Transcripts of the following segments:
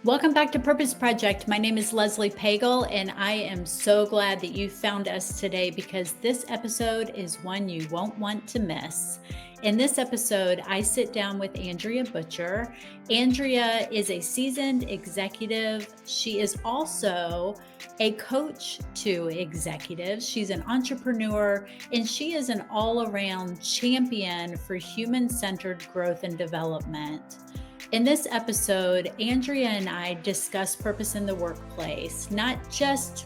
Welcome back to Purpose Project. My name is Leslie Pagel, and I am so glad that you found us today because this episode is one you won't want to miss. In this episode, I sit down with Andrea Butcher. Andrea is a seasoned executive. She is also a coach to executives. She's an entrepreneur, and she is an all-around champion for human-centered growth and development. In this episode, Andrea and I discuss purpose in the workplace, not just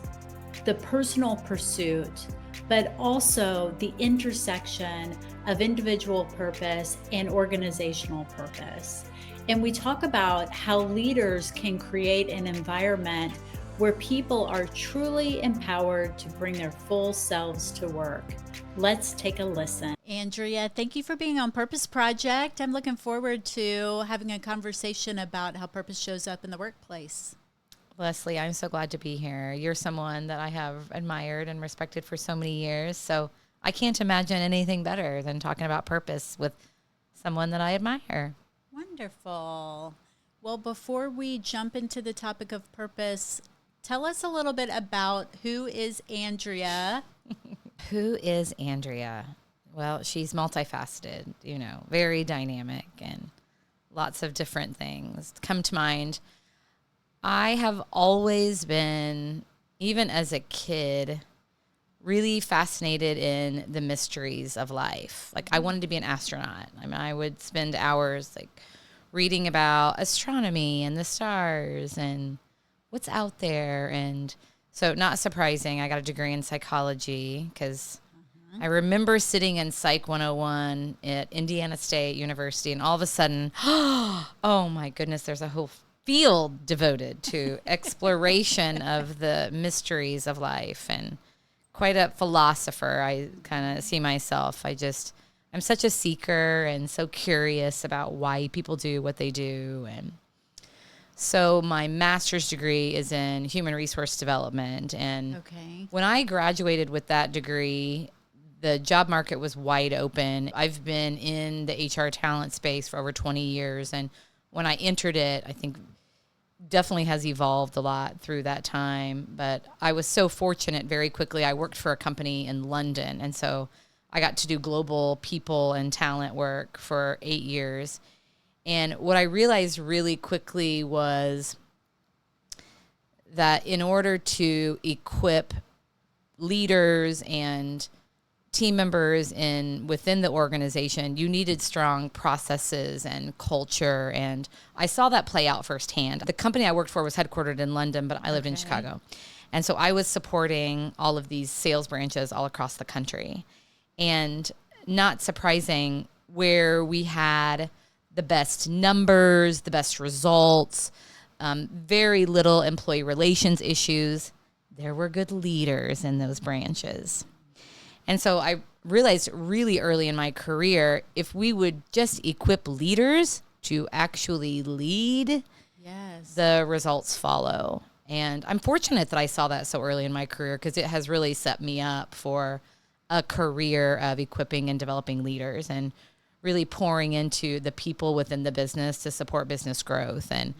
the personal pursuit, but also the intersection of individual purpose and organizational purpose. And we talk about how leaders can create an environment where people are truly empowered to bring their full selves to work. Let's take a listen. Andrea, thank you for being on Purpose Project. I'm looking forward to having a conversation about how purpose shows up in the workplace. Leslie, I'm so glad to be here. You're someone that I have admired and respected for so many years. So I can't imagine anything better than talking about purpose with someone that I admire. Wonderful. Well, before we jump into the topic of purpose, tell us a little bit about who is Andrea. Who is Andrea? Well, she's multifaceted, very dynamic and lots of different things come to mind. I have always been, even as a kid, really fascinated in the mysteries of life. Like I wanted to be an astronaut. I mean, I would spend hours reading about astronomy and the stars and what's out there. And so not surprising, I got a degree in psychology because I remember sitting in Psych 101 at Indiana State University, and all of a sudden, oh my goodness, there's a whole field devoted to exploration of the mysteries of life, and quite a philosopher. I kind of see myself. I'm such a seeker and so curious about why people do what they do. And so my master's degree is in human resource development. And when I graduated with that degree, the job market was wide open. I've been in the HR talent space for over 20 years. And when I entered it, I think definitely has evolved a lot through that time. But I was so fortunate very quickly. I worked for a company in London. And so I got to do global people and talent work for 8 years. And what I realized really quickly was that in order to equip leaders and team members within the organization, you needed strong processes and culture. And I saw that play out firsthand. The company I worked for was headquartered in London, but I lived in Chicago. And so I was supporting all of these sales branches all across the country. And not surprising, where we had the best numbers, the best results, very little employee relations issues, there were good leaders in those branches. And so I realized really early in my career, if we would just equip leaders to actually lead, the results follow. And I'm fortunate that I saw that so early in my career because it has really set me up for a career of equipping and developing leaders and really pouring into the people within the business to support business growth. And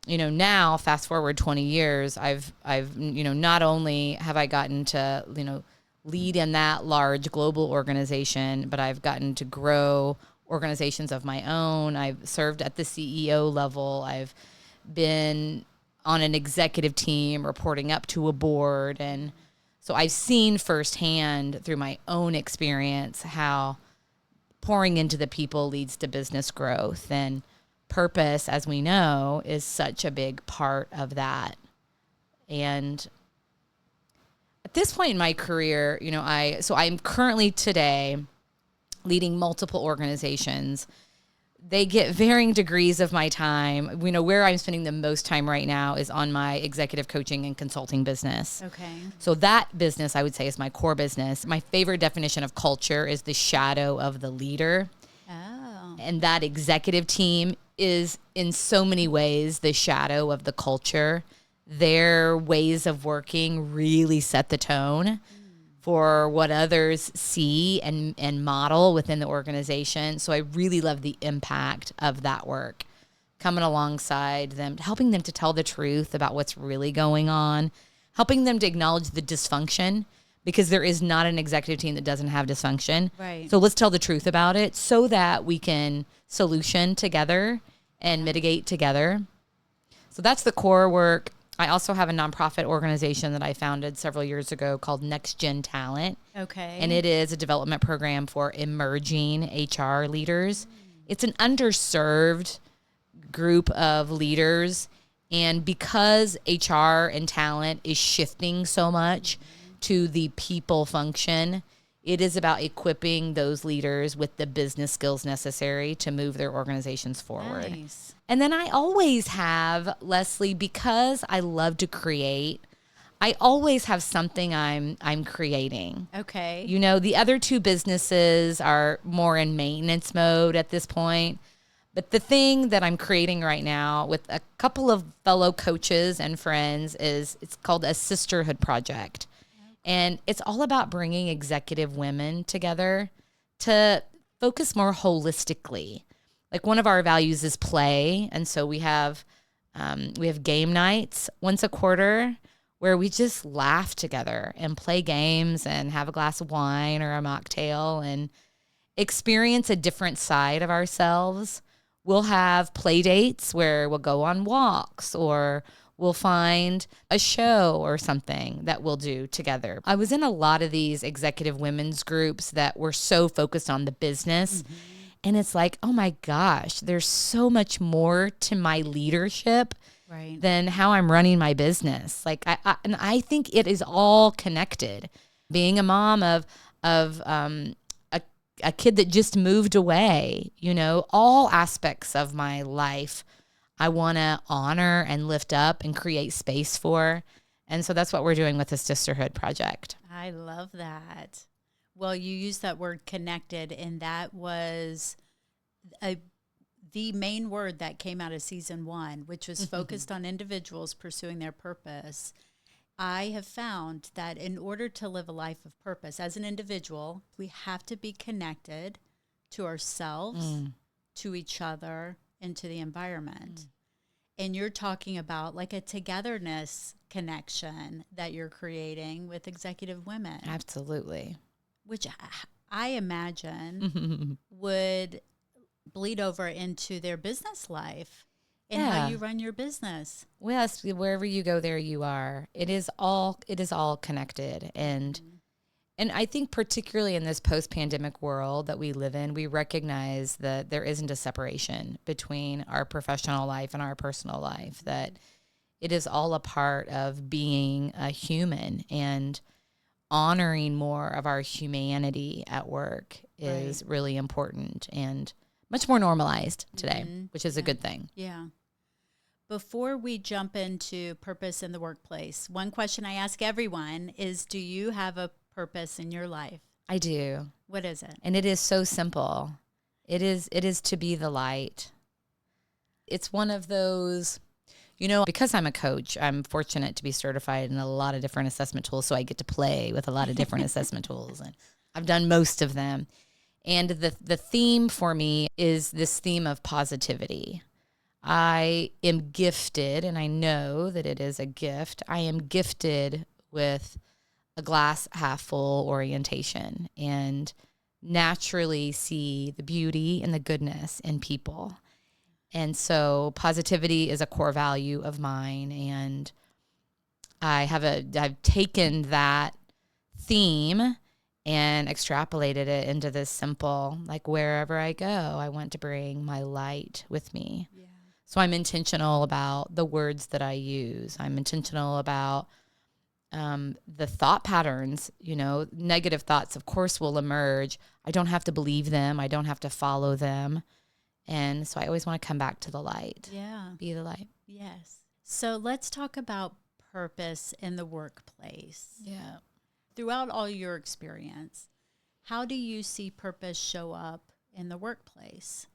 now fast forward 20 years, I've not only have I gotten to lead in that large global organization, but I've gotten to grow organizations of my own. I've served at the CEO level. I've been on an executive team reporting up to a board. And so I've seen firsthand through my own experience how pouring into the people leads to business growth. And purpose, as we know, is such a big part of that. And at this point in my career, I'm currently today leading multiple organizations. They get varying degrees of my time. Where I'm spending the most time right now is on my executive coaching and consulting business. So that business, I would say, is my core business. My favorite definition of culture is the shadow of the leader. And that executive team is in so many ways the shadow of the culture. Their ways of working really set the tone for what others see and model within the organization. So I really love the impact of that work. coming alongside them, helping them to tell the truth about what's really going on, helping them to acknowledge the dysfunction, because there is not an executive team that doesn't have dysfunction. Right. So let's tell the truth about it so that we can solution together and mitigate together. So that's the core work. I also have a nonprofit organization that I founded several years ago called Next Gen Talent. Okay. And it is a development program for emerging HR leaders. It's an underserved group of leaders. And because HR and talent is shifting so much to the people function, it is about equipping those leaders with the business skills necessary to move their organizations forward. Nice. And then I always have, Leslie, because I love to create, I always have something I'm creating. Okay. You know, the other two businesses are more in maintenance mode at this point. But the thing that I'm creating right now with a couple of fellow coaches and friends is it's called a sisterhood project. And it's all about bringing executive women together to focus more holistically. Like one of our values is play. And so we have game nights once a quarter where we just laugh together and play games and have a glass of wine or a mocktail and experience a different side of ourselves. We'll have play dates where we'll go on walks or we'll find a show or something that we'll do together. I was in a lot of these executive women's groups that were so focused on the business. Mm-hmm. And it's like, oh my gosh, there's so much more to my leadership than how I'm running my business. Like, I think it is all connected. Being a mom of a kid that just moved away, you know, all aspects of my life I want to honor and lift up and create space for. And so that's what we're doing with the Sisterhood Project. I love that. Well, you used that word connected, and that was the main word that came out of season 1, which was focused on individuals pursuing their purpose. I have found that in order to live a life of purpose as an individual, we have to be connected to ourselves, to each other, and to the environment. And you're talking about like a togetherness connection that you're creating with executive women. Absolutely. Which I imagine would bleed over into their business life and how you run your business. Well, yes, wherever you go, there you are. It is all connected. And I think particularly in this post-pandemic world that we live in, we recognize that there isn't a separation between our professional life and our personal life, that it is all a part of being a human, and honoring more of our humanity at work is really important and much more normalized today, which is a good thing. Yeah. Before we jump into purpose in the workplace, one question I ask everyone is, do you have a purpose in your life? I do. What is it? And it is so simple. It is to be the light. It's one of those, you know, because I'm a coach, I'm fortunate to be certified in a lot of different assessment tools. So I get to play with a lot of different assessment tools, and I've done most of them. And the theme for me is this theme of positivity. I am gifted, and I know that it is a gift. I am gifted with a glass half full orientation and naturally see the beauty and the goodness in people. And so positivity is a core value of mine. And I've taken that theme and extrapolated it into this simple, like wherever I go, I want to bring my light with me. Yeah. So I'm intentional about the words that I use. I'm intentional about the thought patterns. You know, negative thoughts, of course, will emerge. I don't have to believe them. I don't have to follow them. And so I always want to come back to the light. Yeah. Be the light. Yes. So let's talk about purpose in the workplace. Yeah. Throughout all your experience, how do you see purpose show up in the workplace?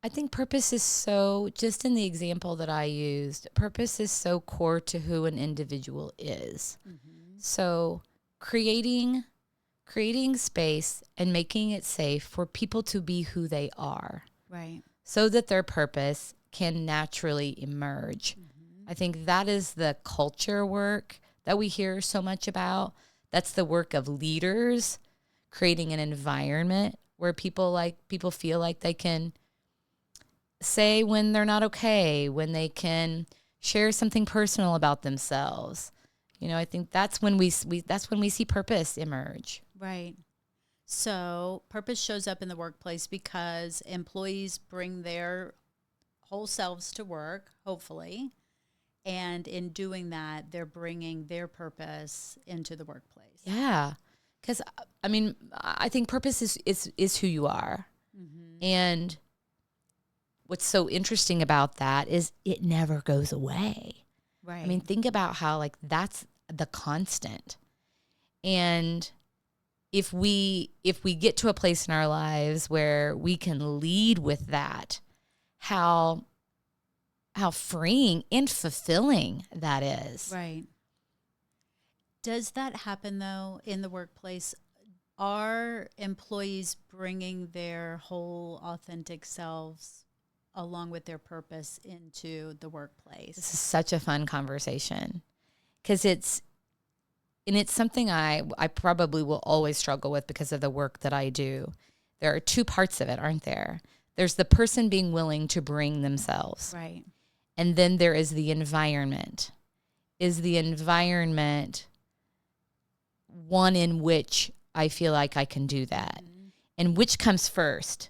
I think purpose is so, just in the example that I used, purpose is so core to who an individual is. Mm-hmm. So creating space and making it safe for people to be who they are. Right. so that their purpose can naturally emerge. I think that is the culture work that we hear so much about. That's the work of leaders, creating an environment where people feel like they can say when they're not okay, when they can share something personal about themselves. I think that's when we see purpose emerge. Right. So purpose shows up in the workplace because employees bring their whole selves to work, hopefully. And in doing that, they're bringing their purpose into the workplace. Yeah. Because, I think purpose is who you are. Mm-hmm. And what's so interesting about that is it never goes away. Right. Think about how that's the constant. And if we get to a place in our lives where we can lead with that, how freeing and fulfilling that is. Right. Does that happen, though, in the workplace? Are employees bringing their whole authentic selves along with their purpose into the workplace? This is such a fun conversation because it's something I probably will always struggle with because of the work that I do. There are two parts of it, aren't there? There's the person being willing to bring themselves. Right. And then there is the environment. Is the environment one in which I feel like I can do that? Mm-hmm. And which comes first?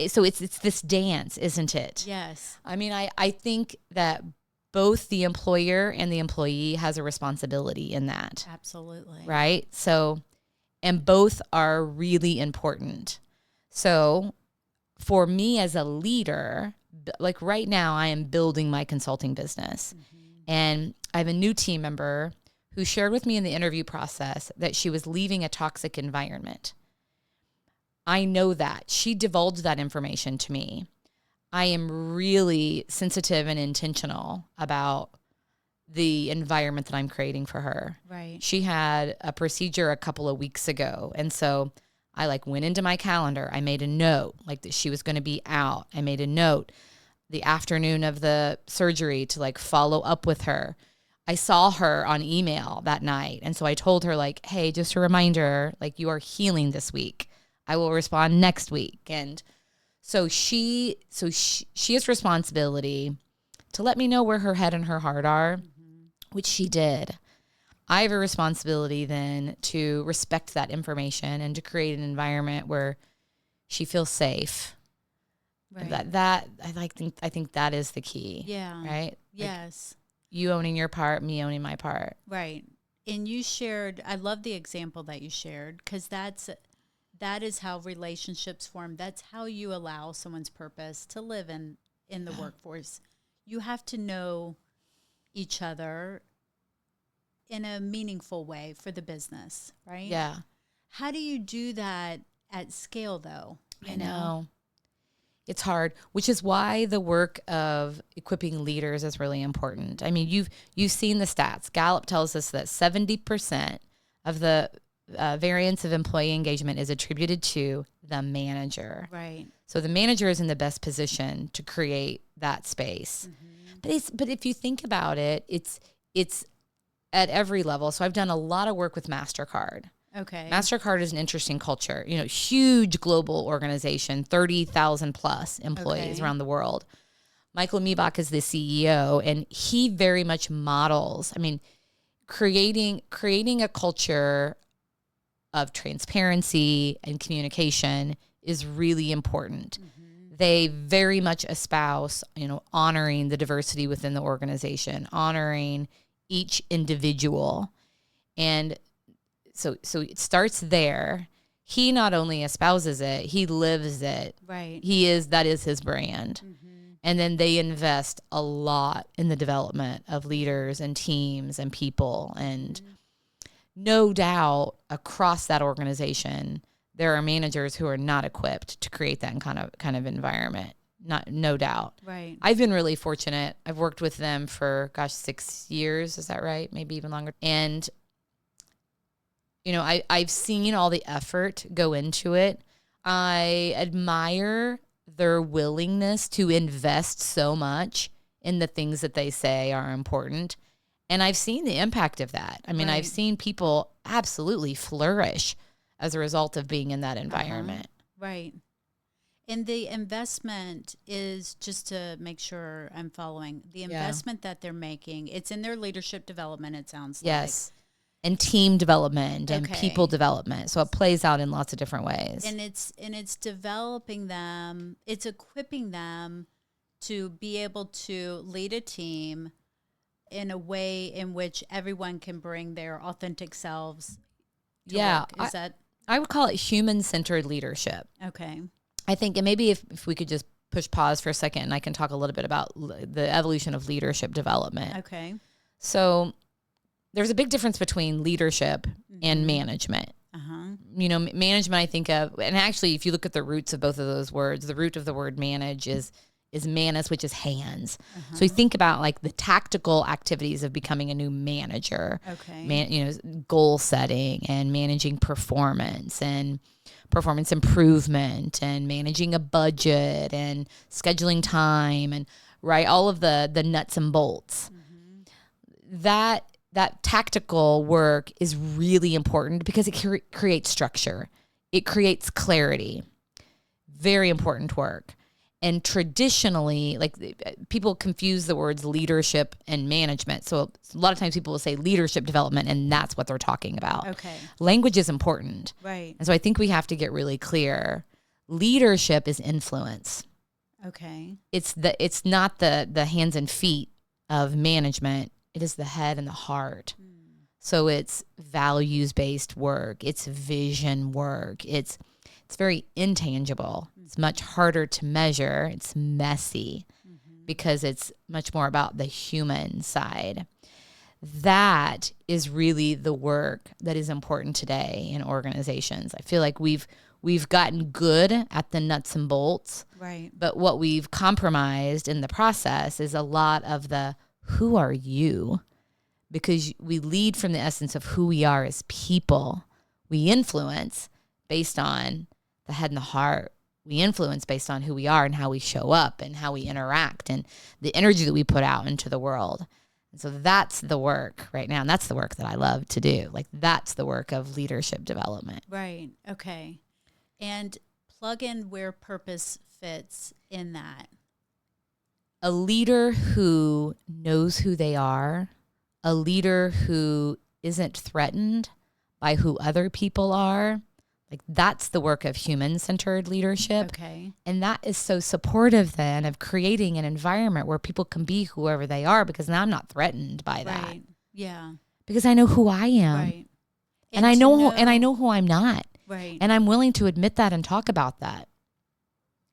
So it's this dance, isn't it? Yes. I think that both the employer and the employee has a responsibility in that. Absolutely. Right? So, and both are really important. So for me as a leader, like right now, I am building my consulting business. Mm-hmm. And I have a new team member who shared with me in the interview process that she was leaving a toxic environment. I know that. She divulged that information to me. I am really sensitive and intentional about the environment that I'm creating for her. Right. She had a procedure a couple of weeks ago. And so I went into my calendar. I made a note that she was going to be out. I made a note the afternoon of the surgery to follow up with her. I saw her on email that night. And so I told her hey, just a reminder, you are healing this week. I will respond next week. And so she has responsibility to let me know where her head and her heart are, mm-hmm. which she did. I have a responsibility then to respect that information and to create an environment where she feels safe. Right. I think that is the key. Yeah. Right? Yes. You owning your part, me owning my part. Right. And you shared, I love the example that you shared, because that is how relationships form. That's how you allow someone's purpose to live in the workforce. You have to know each other in a meaningful way for the business, right? Yeah. How do you do that at scale, though? I know. It's hard, which is why the work of equipping leaders is really important. You've seen the stats. Gallup tells us that 70% of the variance of employee engagement is attributed to the manager. Right. So the manager is in the best position to create that space. Mm-hmm. But if you think about it, it's at every level. So I've done a lot of work with MasterCard. Okay. MasterCard is an interesting culture, huge global organization, 30,000 plus employees around the world. Michael Miebach is the CEO, and he very much models, creating a culture of transparency and communication is really important. Mm-hmm. They very much espouse, honoring the diversity within the organization, honoring each individual. And so it starts there. He not only espouses it, he lives it. Right. That is his brand. Mm-hmm. And then they invest a lot in the development of leaders and teams and people. And no doubt across that organization, there are managers who are not equipped to create that kind of environment. No doubt. Right. I've been really fortunate. I've worked with them for 6 years. Is that right? Maybe even longer. And I've seen all the effort go into it. I admire their willingness to invest so much in the things that they say are important. And I've seen the impact of that. I mean, I've seen people absolutely flourish as a result of being in that environment. Right. And the investment is, just to make sure I'm following, the investment that they're making, it's in their leadership development, it sounds like. Yes. And team development and people development. So it plays out in lots of different ways. And it's developing them, it's equipping them to be able to lead a team in a way in which everyone can bring their authentic selves to work. Is that? I would call it human-centered leadership. Okay. I think, and maybe if we could just push pause for a second and I can talk a little bit about the evolution of leadership development. Okay. So there's a big difference between leadership and management. You know, management, I think of, and actually if you look at the roots of both of those words, the root of the word manage is manus, which is hands. So you think about like the tactical activities of becoming a new manager. Okay. Goal setting and managing performance and performance improvement and managing a budget and scheduling time and all of the nuts and bolts. That tactical work is really important because it creates structure. It creates clarity. Very important work. And traditionally, like people confuse the words leadership and management. So a lot of times people will say leadership development, and that's what they're talking about. Okay. Language is important. Right. And so I think we have to get really clear. Leadership is influence. Okay. It's not the hands and feet of management. It is the head and the heart. So it's values-based work. It's vision work. It's very intangible. It's much harder to measure. It's messy because it's much more about the human side. That is really the work that is important today in organizations. I feel like we've gotten good at the nuts and bolts. Right. But what we've compromised in the process is a lot of the who are you? Because we lead from the essence of who we are as people. We influence based on the head and the heart. We influence based on who we are and how we show up and how we interact and the energy that we put out into the world. And so that's the work right now. And that's the work that I love to do. Like that's the work of leadership development. Right. Okay. And plug in where purpose fits in that. A leader who knows who they are, a leader who isn't threatened by who other people are, like that's the work of human-centered leadership. Okay. And that is so supportive then of creating an environment where people can be whoever they are because now I'm not threatened by that. Right. Yeah. Because I know who I am. Right. And I know who I'm not. Right. And I'm willing to admit that and talk about that.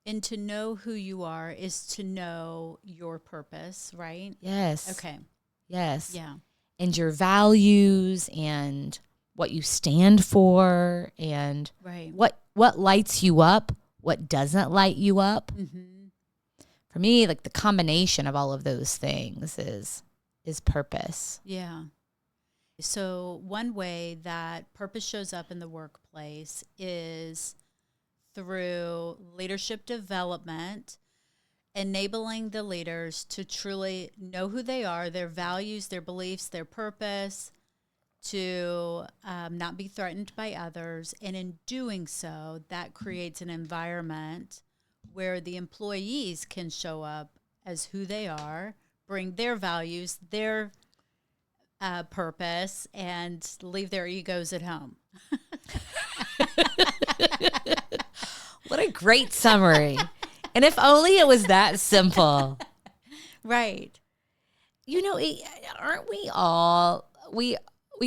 And to know who you are is to know your purpose, right? Yes. Okay. Yes. Yeah. And your values and what you stand for and what lights you up, what doesn't light you up. For me, like the combination of all of those things is purpose. Yeah. So one way that purpose shows up in the workplace is through leadership development, enabling the leaders to truly know who they are, their values, their beliefs, their purpose, to not be threatened by others. And in doing so, that creates an environment where the employees can show up as who they are, bring their values, their purpose, and leave their egos at home. What a great summary. And if only it was that simple. Right. You know, aren't we all, we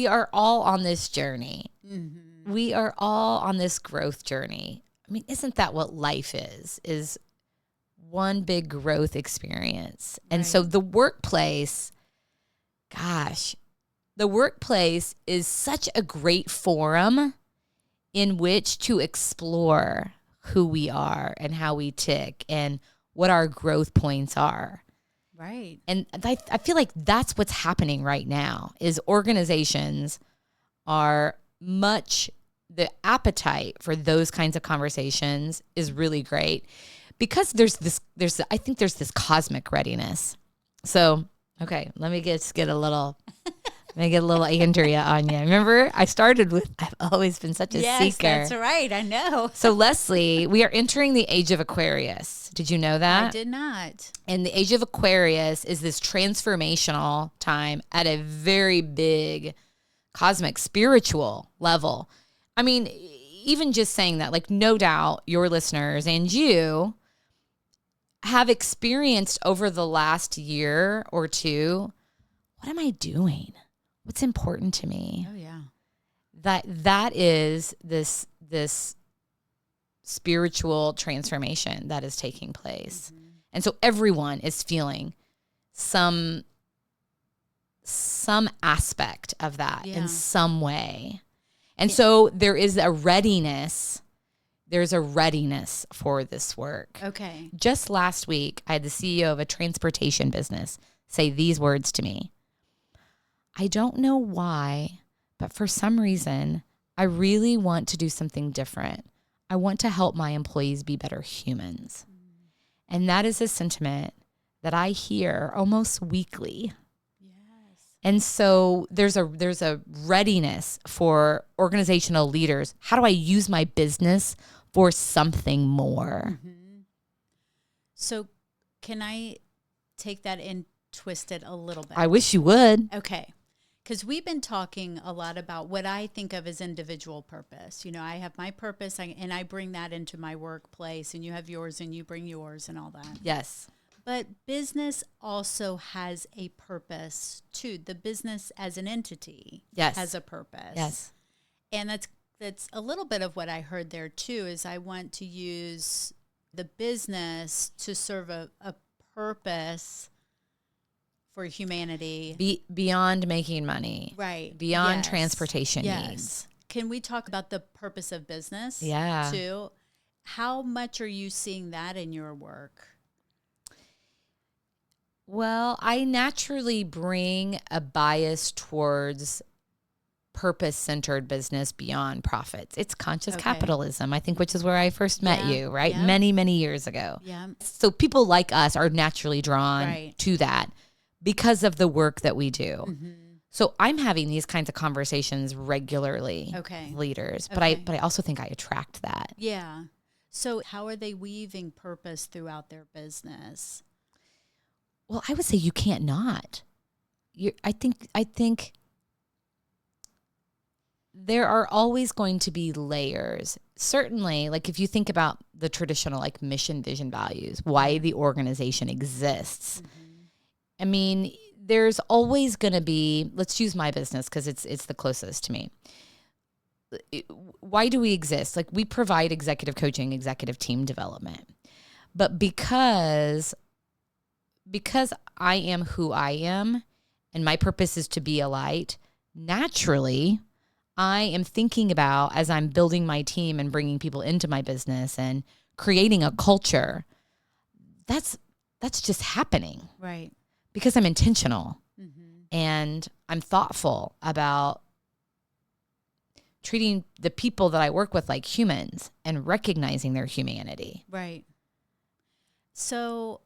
are all on this journey. We are all on this growth journey. I mean, isn't that what life is one big growth experience? And so the workplace, gosh, the workplace is such a great forum in which to explore who we are and how we tick and what our growth points are. Right. And I feel like that's what's happening right now is organizations are the appetite for those kinds of conversations is really great because I think there's this cosmic readiness. So, okay, let me get a little Andrea on you. Remember, I started with, I've always been such a seeker. Yes, that's right. I know. So, Leslie, we are entering the age of Aquarius. Did you know that? I did not. And the age of Aquarius is this transformational time at a very big cosmic spiritual level. I mean, even just saying that, like, no doubt your listeners and you have experienced over the last year or two, what am I doing? What's important to me? Oh, yeah. That is this spiritual transformation that is taking place. Mm-hmm. And so everyone is feeling some aspect of that in some way. And so there is a readiness. There's a readiness for this work. Okay. Just last week, I had the CEO of a transportation business say these words to me. I don't know why, but for some reason, I really want to do something different. I want to help my employees be better humans. And that is a sentiment that I hear almost weekly. And so there's a readiness for organizational leaders. How do I use my business for something more? Mm-hmm. So can I take that and twist it a little bit? I wish you would. Okay. Because we've been talking a lot about what I think of as individual purpose. You know, I have my purpose and I bring that into my workplace, and you have yours and you bring yours and all that. Yes. But business also has a purpose too. The business as an entity has a purpose. Yes. And that's a little bit of what I heard there too, is I want to use the business to serve a purpose for humanity. Beyond making money. Right. Beyond transportation needs. Can we talk about the purpose of business too? How much are you seeing that in your work? Well, I naturally bring a bias towards purpose-centered business beyond profits. It's conscious capitalism, I think, which is where I first met you, right? Yeah. Many, many years ago. Yeah. So people like us are naturally drawn to that because of the work that we do. Mm-hmm. So I'm having these kinds of conversations regularly with leaders, but I also think I attract that. Yeah. So how are they weaving purpose throughout their business? Well, I would say you can't not. I think there are always going to be layers. Certainly, like if you think about the traditional like mission, vision, values, why the organization exists. Mm-hmm. I mean, there's always going to be, let's use my business because it's the closest to me. Why do we exist? Like we provide executive coaching, executive team development. But because I am who I am and my purpose is to be a light, naturally, I am thinking about as I'm building my team and bringing people into my business and creating a culture, that's just happening. Right. Because I'm intentional and I'm thoughtful about treating the people that I work with like humans and recognizing their humanity. Right. So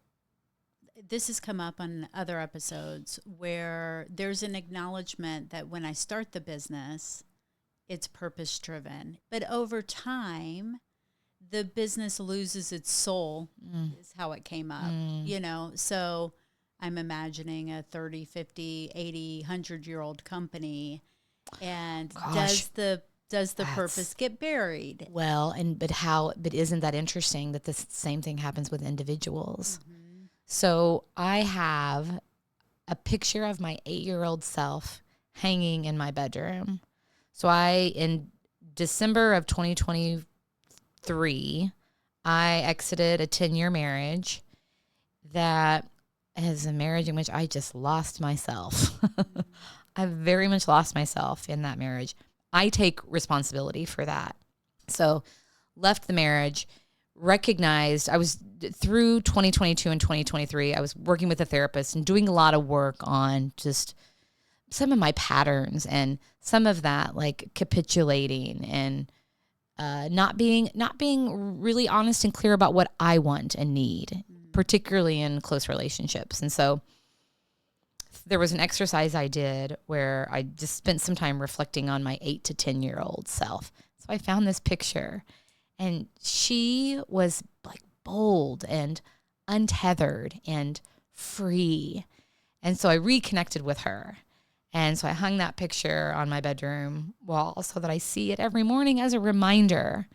this has come up on other episodes where there's an acknowledgement that when I start the business, it's purpose driven. But over time, the business loses its soul, is how it came up, you know. So I'm imagining a 30, 50, 80, 100-year-old company. And does the purpose get buried? Well, but isn't that interesting that the same thing happens with individuals? Mm-hmm. So I have a picture of my 8-year-old self hanging in my bedroom. So in December of 2023, I exited a 10-year marriage that is a marriage in which I just lost myself. I very much lost myself in that marriage. I take responsibility for that. So left the marriage, recognized I was through 2022 and 2023, I was working with a therapist and doing a lot of work on just some of my patterns and some of that like capitulating and not being really honest and clear about what I want and need, particularly in close relationships. And so there was an exercise I did where I just spent some time reflecting on my 8 to 10-year-old self. So I found this picture, and she was like bold and untethered and free. And so I reconnected with her. And so I hung that picture on my bedroom wall so that I see it every morning as a reminder.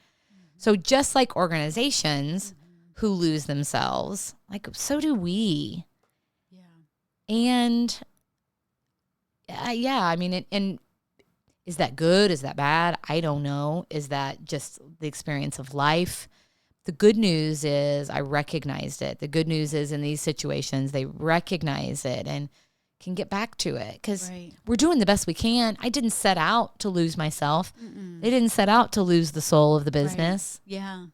So just like organizations who lose themselves, like so do we. And I mean, and is that good? Is that bad? I don't know. Is that just the experience of life? The good news is I recognized it. The good news is in these situations, they recognize it and can get back to it because we're doing the best we can. I didn't set out to lose myself. They didn't set out to lose the soul of the business. Yeah.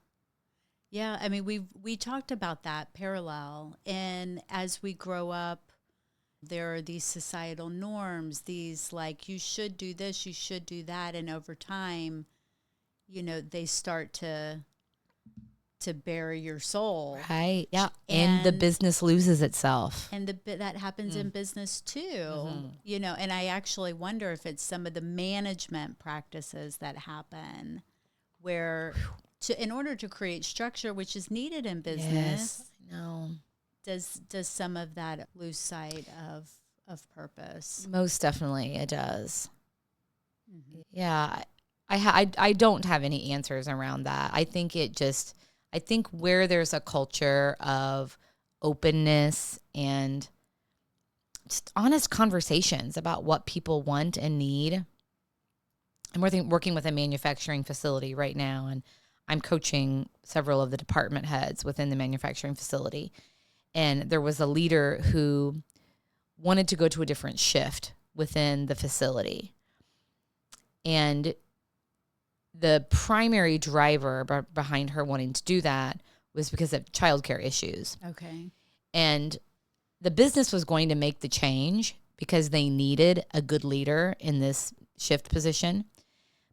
Yeah. I mean, we talked about that parallel. And as we grow up, there are these societal norms, these like, you should do this, you should do that. And over time, you know, they start to bury your soul. Right. Yeah. And the business loses itself. And that happens in business too, you know, and I actually wonder if it's some of the management practices that happen where in order to create structure, which is needed in business, does some of that lose sight of purpose? Most definitely it does. Yeah. I don't have any answers around that. I think where there's a culture of openness and just honest conversations about what people want and need. I'm working with a manufacturing facility right now, and I'm coaching several of the department heads within the manufacturing facility. And there was a leader who wanted to go to a different shift within the facility. And the primary driver behind her wanting to do that was because of childcare issues. Okay. And the business was going to make the change because they needed a good leader in this shift position.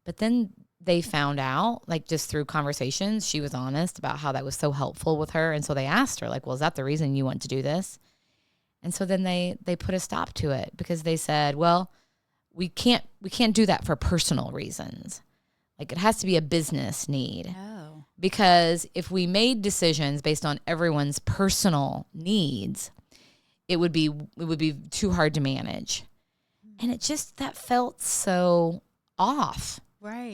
But then they found out, like just through conversations, she was honest about how that was so helpful with her. And so they asked her, like, well, is that the reason you want to do this? And so then they put a stop to it because they said, well, we can't do that for personal reasons. Like it has to be a business need. Oh. Because if we made decisions based on everyone's personal needs, it would be too hard to manage. And that felt so off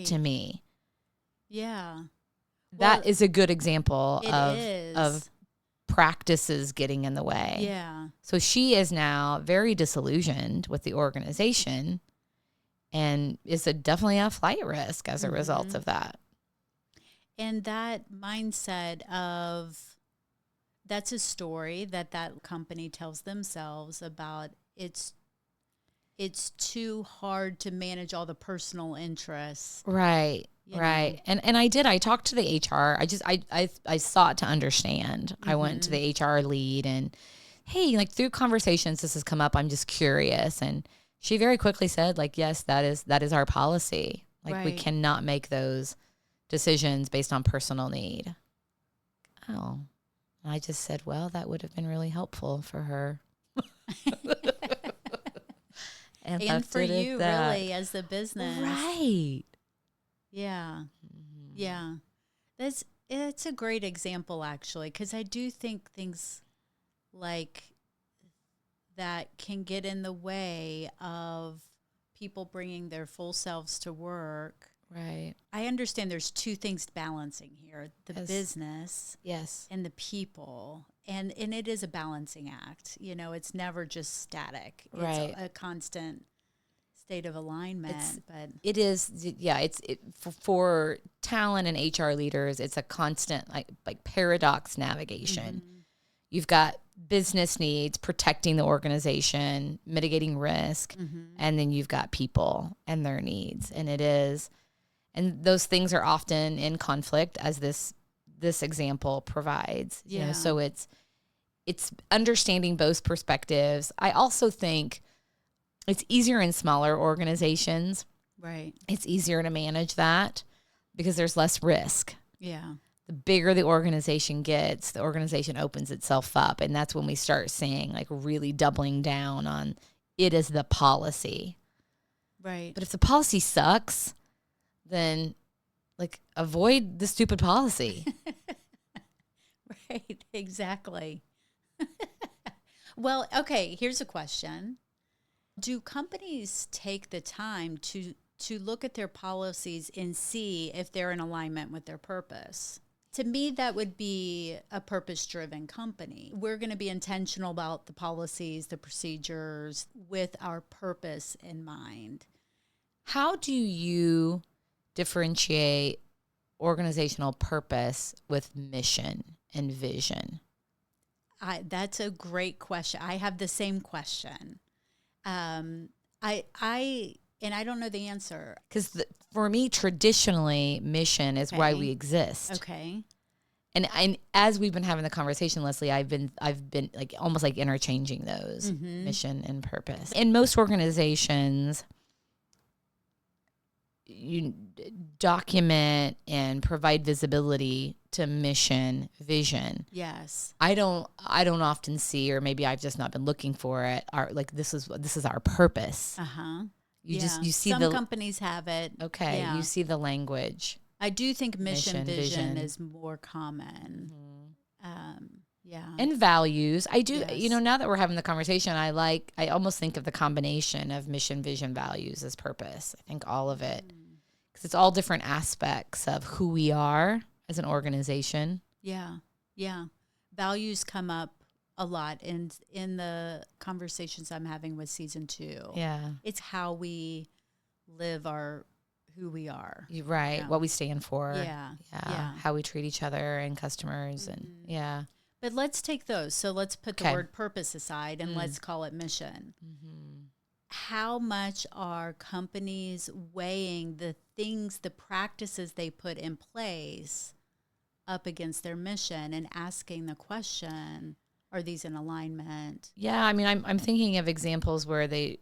to me. Yeah. That is a good example of practices getting in the way. Yeah. So she is now very disillusioned with the organization and is definitely a flight risk as a result of that. And that mindset that's a story that company tells themselves about it's too hard to manage all the personal interests. Right. Right. And I talked to the HR. I sought to understand. I went to the HR lead and, hey, like through conversations, this has come up. I'm just curious. And she very quickly said, like, yes, that is our policy. Like we cannot make those decisions based on personal need. Oh, I just said, well, that would have been really helpful for her. and for you, really, as the business. Right. Yeah. Yeah. It's a great example, actually, because I do think things like that can get in the way of people bringing their full selves to work. Right. I understand there's two things balancing here, the business and the people. And it is a balancing act. You know, it's never just static. It's a constant state of alignment. But it is, for talent and HR leaders, it's a constant like paradox navigation. You've got business needs, protecting the organization, mitigating risk, and then you've got people and their needs. And those things are often in conflict, as this example provides. You know, so it's understanding both perspectives. I also think it's easier in smaller organizations. Right. It's easier to manage that. because there's less risk. Yeah. The bigger the organization gets, the organization opens itself up. And that's when we start seeing like really doubling down on it as the policy. Right. But if the policy sucks, then like avoid the stupid policy. Right. Exactly. Well, okay, here's a question. Do companies take the time to look at their policies and see if they're in alignment with their purpose? To me, that would be a purpose-driven company. We're going to be intentional about the policies, the procedures, with our purpose in mind. How do you differentiate organizational purpose with mission and vision? That's a great question. I have the same question. And I don't know the answer. Because for me, traditionally, mission is why we exist. Okay. And as we've been having the conversation, Leslie, I've been like almost like interchanging those mission and purpose. In most organizations, you document and provide visibility to mission, vision. Yes. I don't often see, or maybe I've just not been looking for it. This is our purpose. You see some companies have it. Okay. Yeah. You see the language. I do think mission, vision is more common. Yeah. And values. I do, Yes. now that we're having the conversation, I almost think of the combination of mission, vision, values as purpose. I think all of it, because it's all different aspects of who we are as an organization. Yeah. Yeah. Values come up a lot in the conversations I'm having with season 2. Yeah. It's how we live who we are. You're right. Yeah. What we stand for. Yeah. Yeah. How we treat each other and customers. And yeah. But let's take those. So let's put the word purpose aside and let's call it mission. How much are companies weighing the things, the practices they put in place up against their mission and asking the question, are these in alignment? Yeah. I mean, I'm thinking of examples where they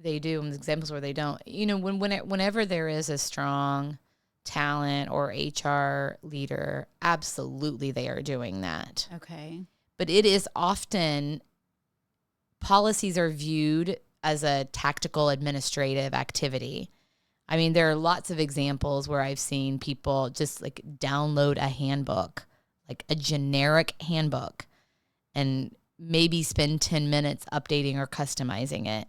do and examples where they don't. Whenever there is a strong talent or HR leader, absolutely they are doing that. Okay. But it is often, policies are viewed as a tactical administrative activity. I mean, there are lots of examples where I've seen people just like download a handbook, like a generic handbook, and maybe spend 10 minutes updating or customizing it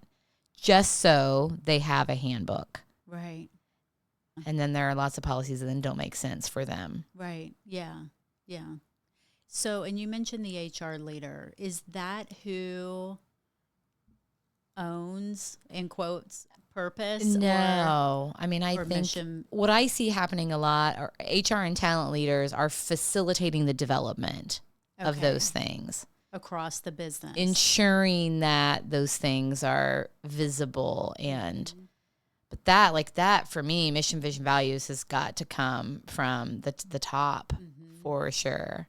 just so they have a handbook. Right. And then there are lots of policies that then don't make sense for them. Right. Yeah. Yeah. So, and you mentioned the HR leader. Is that who owns, in quotes, purpose? No. I mean, I think mission? What I see happening a lot are HR and talent leaders are facilitating the development of those things. Across the business. Ensuring that those things are visible and... But that for me, mission, vision, values has got to come from the top for sure.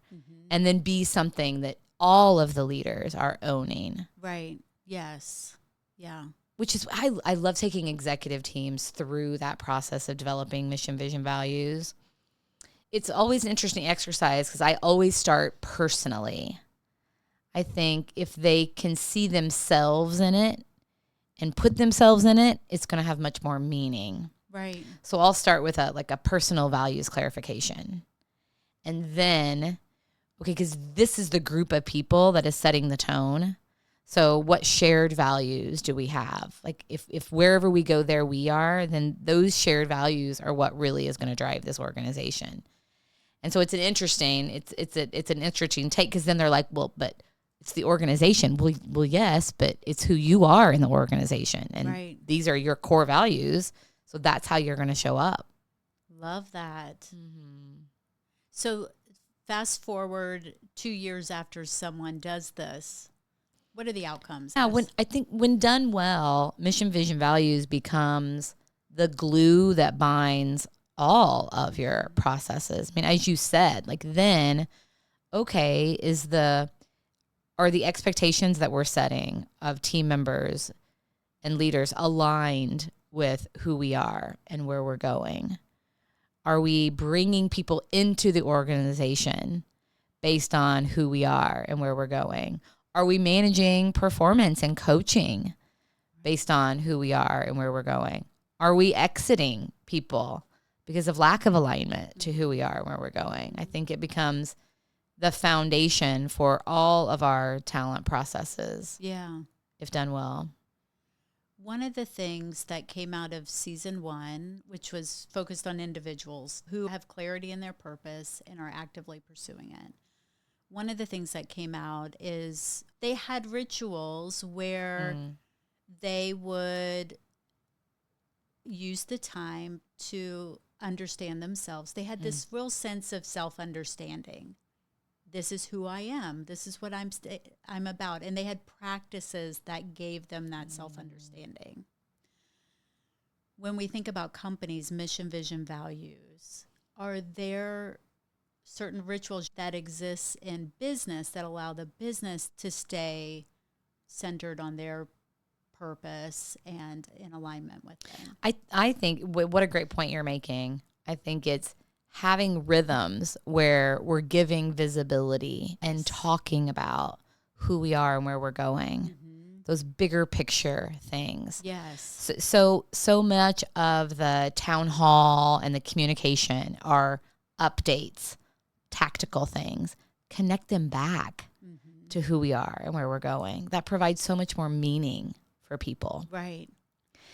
And then be something that all of the leaders are owning. Right. Yes. Yeah. Which is, I love taking executive teams through that process of developing mission, vision, values. It's always an interesting exercise because I always start personally. I think if they can see themselves in it, and put themselves in it, it's going to have much more meaning. Right. So I'll start with a personal values clarification. And then, because this is the group of people that is setting the tone. So what shared values do we have? Like if wherever we go there we are, then those shared values are what really is going to drive this organization. And so it's an interesting take, because then they're like, well, but it's the organization. Well, yes, but it's who you are in the organization. And these are your core values. So that's how you're going to show up. Love that. So fast forward 2 years after someone does this, what are the outcomes? Yeah, when done well, mission, vision, values becomes the glue that binds all of your processes. I mean, as you said, like then, okay, are the expectations that we're setting of team members and leaders aligned with who we are and where we're going? Are we bringing people into the organization based on who we are and where we're going? Are we managing performance and coaching based on who we are and where we're going? Are we exiting people because of lack of alignment to who we are and where we're going? I think it becomes the foundation for all of our talent processes. Yeah. If done well. One of the things that came out of season 1, which was focused on individuals who have clarity in their purpose and are actively pursuing it. One of the things that came out is they had rituals where they would use the time to understand themselves. They had this real sense of self-understanding. This is who I am. This is what I'm about. And they had practices that gave them that self-understanding. When we think about companies, mission, vision, values, are there certain rituals that exist in business that allow the business to stay centered on their purpose and in alignment with them? I think what a great point you're making. I think it's having rhythms where we're giving visibility and talking about who we are and where we're going. Those bigger picture things. Yes. So much of the town hall and the communication are updates, tactical things. Connect them back to who we are and where we're going. That provides so much more meaning for people. Right.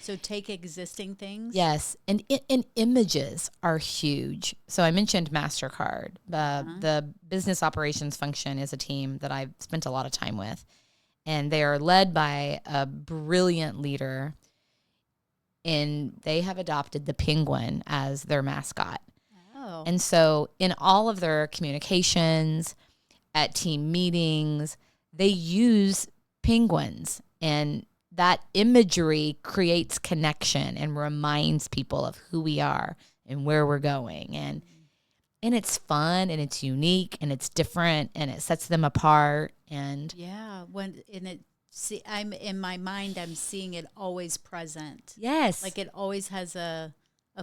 So take existing things. Yes. And images are huge. So I mentioned MasterCard. The business operations function is a team that I've spent a lot of time with. And they are led by a brilliant leader. And they have adopted the penguin as their mascot. Oh. And so in all of their communications, at team meetings, they use penguins, and that imagery creates connection and reminds people of who we are and where we're going. And it's fun and it's unique and it's different and it sets them apart. And yeah, I'm in my mind, I'm seeing it always present. yes, Like it always has a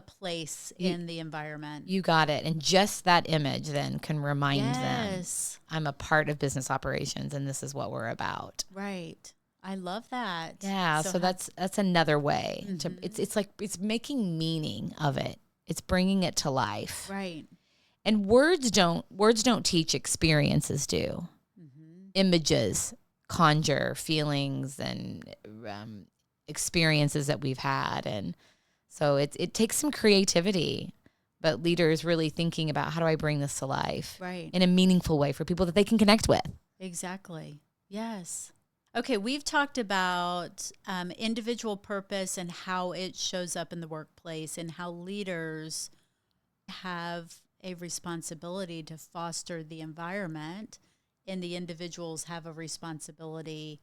place in the environment. you got it. And just that image then can remind them, yes. I'm a part of business operations and this is what we're about. Right. I love that. Yeah, so that's another way to it's making meaning of it. It's bringing it to life. Right. And words don't teach, experiences do. Images conjure feelings and experiences that we've had, and so it takes some creativity, but leaders really thinking about how do I bring this to life in a meaningful way for people that they can connect with. Exactly. Yes. Okay, we've talked about individual purpose and how it shows up in the workplace and how leaders have a responsibility to foster the environment, and the individuals have a responsibility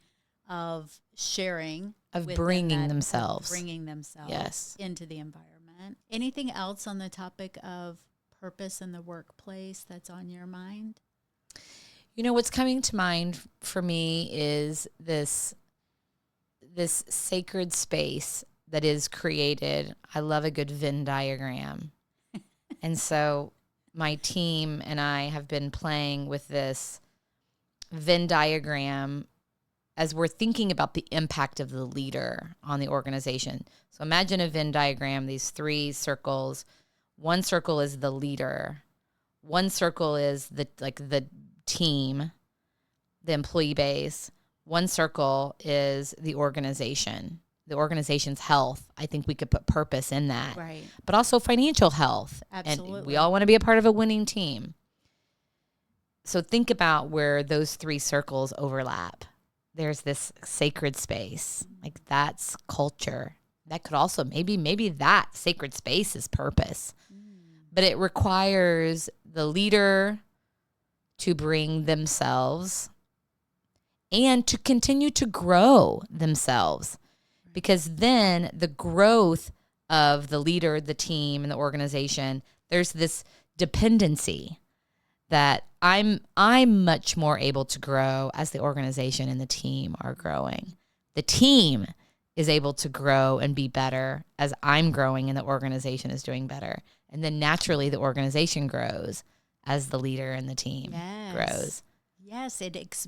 of sharing, of bringing themselves yes. into the environment. Anything else on the topic of purpose in the workplace that's on your mind? You know, what's coming to mind for me is this sacred space that is created. I love a good Venn diagram. And so my team and I have been playing with this Venn diagram as we're thinking about the impact of the leader on the organization. So imagine a Venn diagram, these 3 circles. One circle is the leader. One circle is the team, the employee base. One circle is the organization's health. I think we could put purpose in that. Right. But also financial health. Absolutely. And we all want to be a part of a winning team. So think about where those 3 circles overlap. There's this sacred space. Like that's culture. That could also maybe that sacred space is purpose. But it requires the leader to bring themselves and to continue to grow themselves, because then the growth of the leader, the team, and the organization, there's this dependency that I'm much more able to grow as the organization and the team are growing. The team is able to grow and be better as I'm growing and the organization is doing better. And then naturally the organization grows as the leader and the team grows. Yes,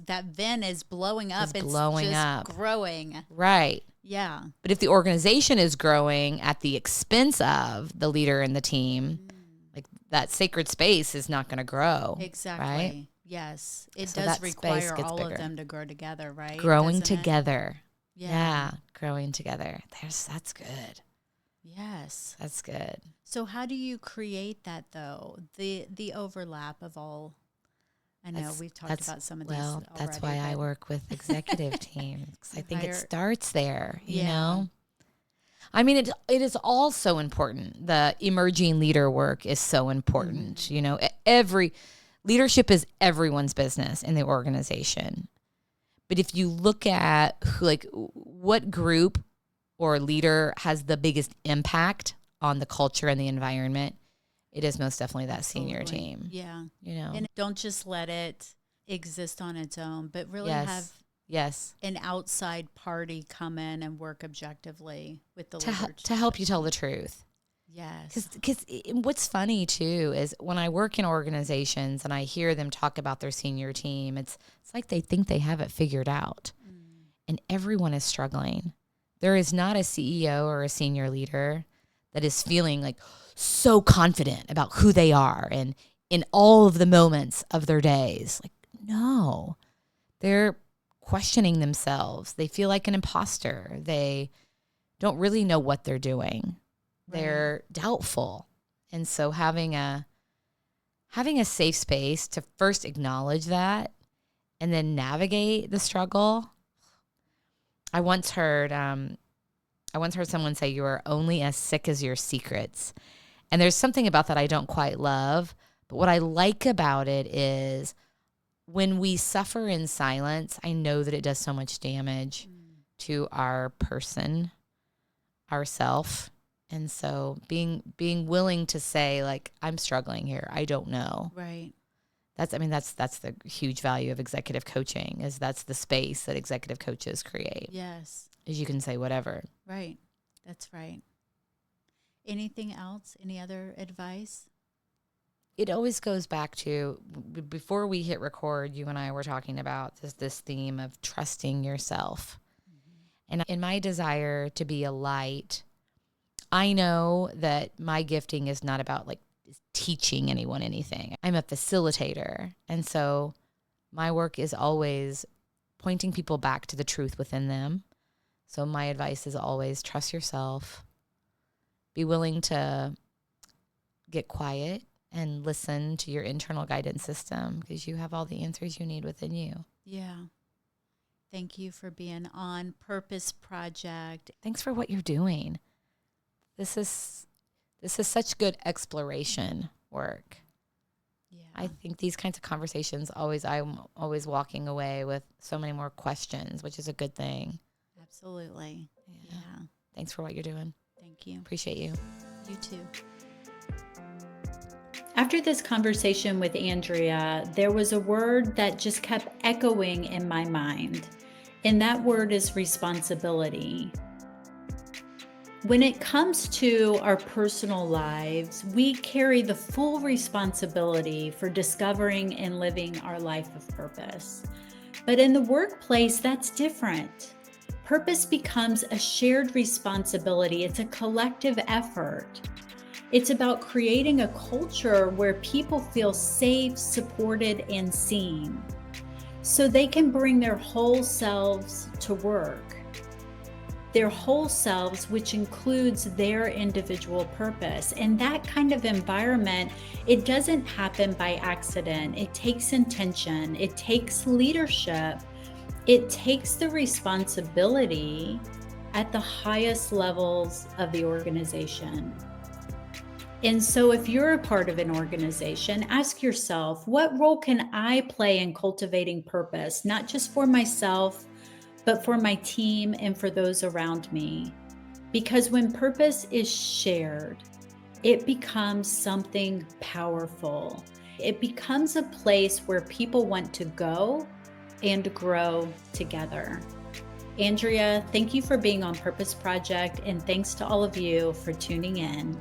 that vent is blowing up. It's blowing just up. growing. Right. Yeah. But if the organization is growing at the expense of the leader and the team, like that sacred space is not going to grow. Exactly. Right? Yes. It So does that require space gets all bigger. of them to grow together, right? Growing Doesn't it? together. Yeah. Growing together. That's good. Yes. That's good. So how do you create that though? The overlap of all. I know we've talked about some of these already. That's why I work with executive teams. 'Cause I think it starts there, you know? I mean, it is all so important. The emerging leader work is so important. You know, leadership is everyone's business in the organization. But if you look at what group or leader has the biggest impact on the culture and the environment, it is most definitely that senior team. Yeah. You know, and don't just let it exist on its own, but really have an outside party come in and work objectively with the leader to help you tell the truth. Yes. Because what's funny too is when I work in organizations and I hear them talk about their senior team, it's like they think they have it figured out, and everyone is struggling. There is not a CEO or a senior leader that is feeling like so confident about who they are and in all of the moments of their days. Like, no, they're questioning themselves. They feel like an imposter. They don't really know what they're doing. Right. They're doubtful. And so having a safe space to first acknowledge that and then navigate the struggle. I once heard someone say, you are only as sick as your secrets. And there's something about that I don't quite love. But what I like about it is when we suffer in silence, I know that it does so much damage to our person, ourself. And so being willing to say, like, I'm struggling here. I don't know. Right. That's the huge value of executive coaching, is that's the space that executive coaches create. Yes. Is you can say whatever. Right. That's right. Anything else? Any other advice? It always goes back to, before we hit record, you and I were talking about this theme of trusting yourself. And in my desire to be a light, I know that my gifting is not about like teaching anyone anything. I'm a facilitator. And so my work is always pointing people back to the truth within them. So my advice is always trust yourself. Be willing to get quiet and listen to your internal guidance system, because you have all the answers you need within you. Yeah. Thank you for being on Purpose Project. Thanks for what you're doing. This is such good exploration work. Yeah. I think these kinds of conversations I'm always walking away with so many more questions, which is a good thing. Absolutely. Yeah. Thanks for what you're doing. Thank you. Appreciate you. You too. After this conversation with Andrea, there was a word that just kept echoing in my mind, and that word is responsibility. When it comes to our personal lives, we carry the full responsibility for discovering and living our life of purpose. But in the workplace, that's different. Purpose becomes a shared responsibility. It's a collective effort. It's about creating a culture where people feel safe, supported, and seen, so they can bring their whole selves to work. Their whole selves, which includes their individual purpose. And that kind of environment, it doesn't happen by accident. It takes intention. It takes leadership. It takes the responsibility at the highest levels of the organization. And so if you're a part of an organization, ask yourself, what role can I play in cultivating purpose, not just for myself, but for my team and for those around me? Because when purpose is shared, it becomes something powerful. It becomes a place where people want to go and grow together. Andrea, thank you for being on Purpose Project, and thanks to all of you for tuning in.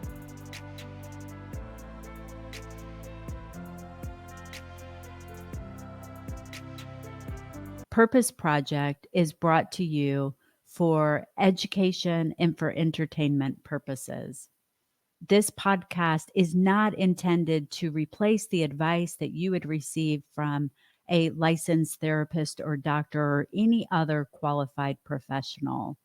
Purpose Project is brought to you for education and for entertainment purposes. This podcast is not intended to replace the advice that you would receive from a licensed therapist or doctor or any other qualified professional.